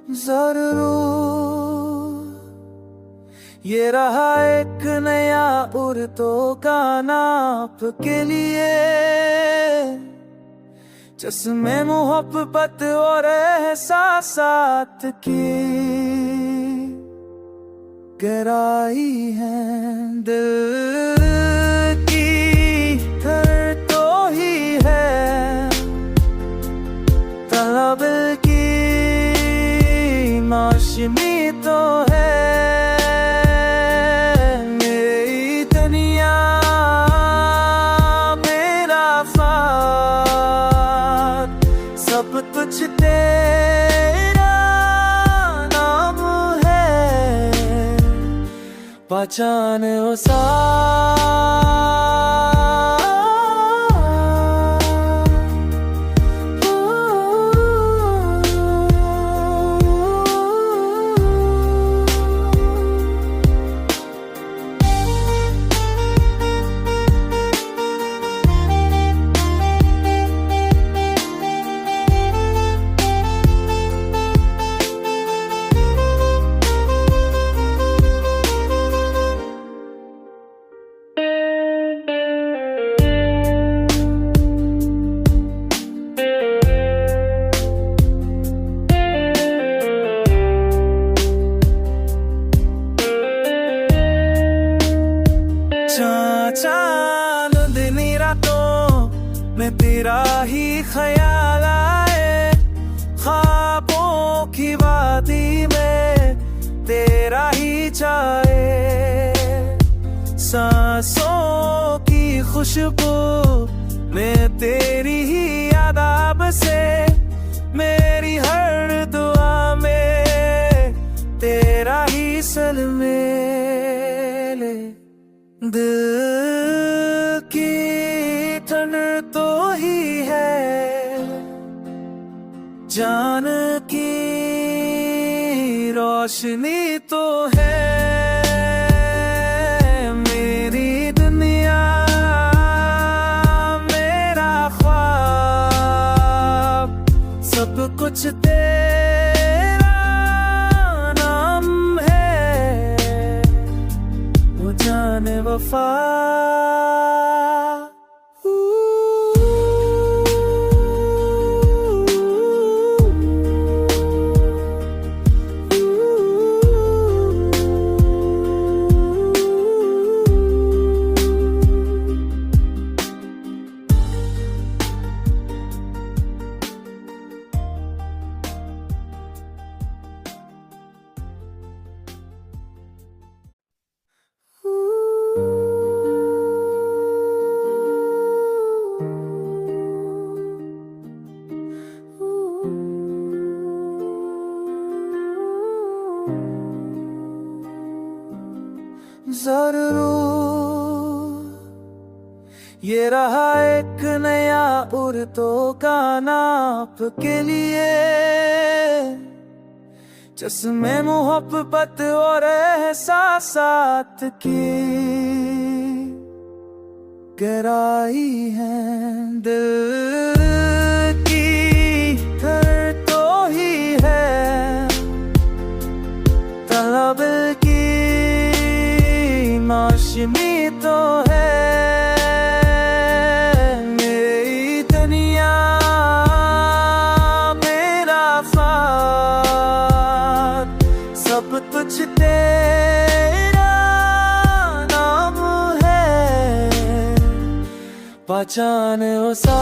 जरूर ये रहा एक नया उर्दों का नाप के लिए, जिसमें मोहब्बत और एहसासात की गहराई है। दिल की धड़ तो ही है, तलब की मौसमी तो है, मेरी दुनिया मेरा ख्वाब सब कुछ तेरा नाम है, पहचान ओ सा चांदनी रातों में तेरा ही ख्याल आए, ख्वाबों की वादी में तेरा ही जाए, सांसों की खुशबू में तेरी ही आदाब से, मेरी हर दुआ में तेरा ही सलमेले। दिल की ठंड तो ही है, जान की रोशनी तो है, मेरी दुनिया मेरा ख्वाब सब कुछ तेरा नाम है, वो जाने वफा। जरूर ये रहा एक नया उर्दों का नाप के लिए, जिसमें मोहब्बत और एहसासात की गहराई है। दिल की धड़ तो ही है, तलब की मौसमी तो है, मेरी दुनिया मेरा ख्वाब सब कुछ तेरा नाम है, पहचान ओ सा